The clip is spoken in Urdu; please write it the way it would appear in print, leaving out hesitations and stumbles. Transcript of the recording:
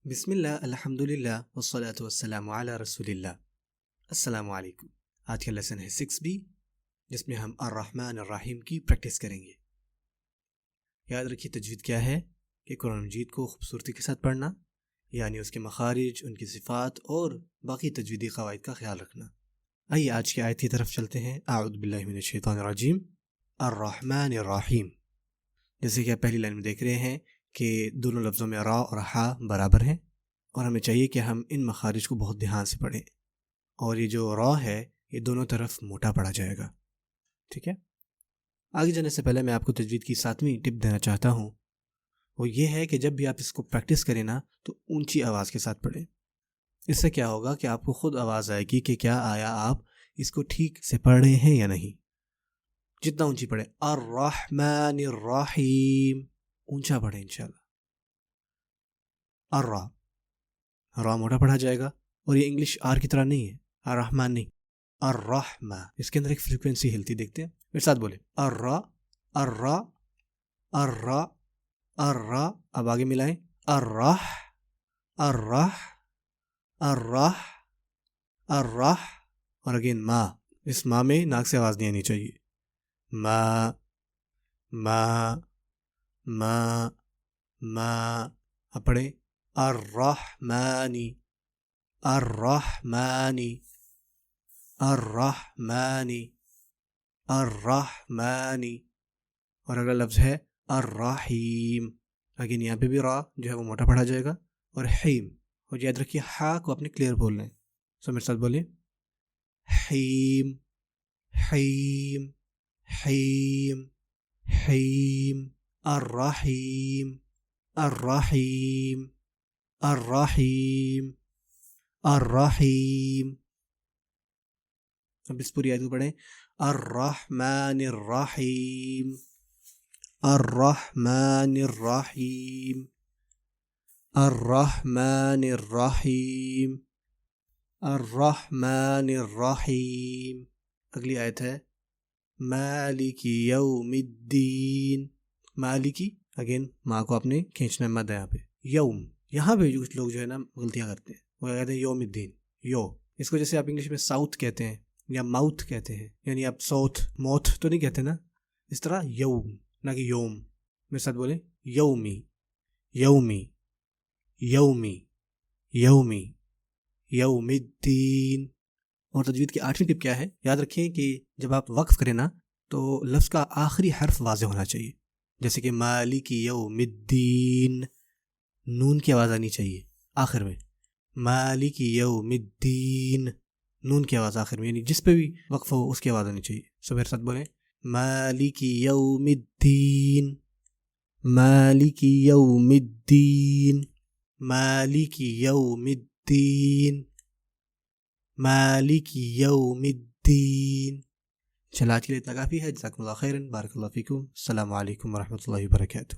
بسم اللہ الحمد للہ والصلاة والسلام علی رسول اللہ۔ السلام علیکم۔ آج کا لیسن ہے 6B، جس میں ہم الرحمن الرحیم کی پریکٹس کریں گے۔ یاد رکھیے تجوید کیا ہے کہ قرآن مجید کو خوبصورتی کے ساتھ پڑھنا، یعنی اس کے مخارج، ان کی صفات اور باقی تجویدی قواعد کا خیال رکھنا۔ آئیے آج کی آیت کی طرف چلتے ہیں۔ اعوذ باللہ من الشیطان الرجیم۔ الرحمن الرحیم، جیسے کہ آپ پہلی لائن میں دیکھ رہے ہیں کہ دونوں لفظوں میں را اور ہا برابر ہیں، اور ہمیں چاہیے کہ ہم ان مخارج کو بہت دھیان سے پڑھیں، اور یہ جو را ہے یہ دونوں طرف موٹا پڑا جائے گا۔ ٹھیک ہے، آگے جانے سے پہلے میں آپ کو تجوید کی 7ویں ٹپ دینا چاہتا ہوں، وہ یہ ہے کہ جب بھی آپ اس کو پریکٹس کریں نا تو اونچی آواز کے ساتھ پڑھیں۔ اس سے کیا ہوگا کہ آپ کو خود آواز آئے گی کہ کیا آیا آپ اس کو ٹھیک سے پڑھ رہے ہیں یا نہیں۔ جتنا اونچی پڑھیں، الرحمن الرحیم، اونچا پڑھیں انشاءاللہ۔ را موٹا پڑھا جائے گا، اور یہ انگلش آر کی طرح نہیں ہے، الرحمن نہیں، الرحمہ، اس کے اندر ایک فریکوینسی ہلتی، دیکھتے ہیں میرے ساتھ بولے، الرا الرا الرا الرا، اب آگے ملائیں، الرح الرح الرح الرح، اور اگین ما، اس ما میں ناک سے آواز نہیں آنی چاہیے، ما ما ما ما۔ اب پڑھیں، الرحمانی الرحمانی الرحمانی الرحمانی، اور اگلا لفظ ہے الرحیم، اگین یہاں پہ بھی را جو ہے وہ موٹا پڑھا جائے گا، اور حیم، اور یاد رکھیے ہا کو اپنے کلیئر بولنا ہے۔ سو میرے ساتھ بولیں، حیم حیم حیم حیم، الرحیم الرحیم الرحیم الرحیم۔ اب اس پوری آیت کو پڑھیں، الرحمن الرحیم الرحمن الرحیم الرحمن الرحیم الرحمن الرحیم۔ اگلی آیت ہے مالک یوم الدین، مالکی، اگین ماں کو آپ نے کھینچنا ہے، مد ہے یہاں پہ، یوم، یہاں پہ کچھ لوگ جو ہے نا غلطیاں کرتے ہیں، وہ کہتے ہیں یوم الدین، یو، اس کو جیسے آپ انگلش میں ساؤتھ کہتے ہیں یا ماؤتھ کہتے ہیں، یعنی آپ ساؤتھ موتھ تو نہیں کہتے نا، اس طرح یوم نہ کہ یوم۔ میرے ساتھ بولیں، یومی یومی یومی یومی یوم الدین۔ اور تجوید کی 8ویں ٹپ کیا ہے، یاد رکھیں کہ جب آپ وقف کریں نا تو لفظ کا آخری حرف واضح ہونا چاہیے، جیسے کہ مالک یوم الدین، نون کی آواز آنی چاہیے آخر میں، مالک یوم الدین، نون کی آواز آخر میں، یعنی جس پہ بھی وقف ہو اس کی آواز آنی چاہیے۔ سو میرے ساتھ بولیں، مالک یوم الدین مالک یوم الدین مالک یوم الدین مالک یوم الدین۔ چلا آج کے لیے اتنا کافی ہے۔ جزاکم اللہ خیرا، بارک اللہ فیکم، السلام علیکم ورحمۃ اللہ وبرکاتہ۔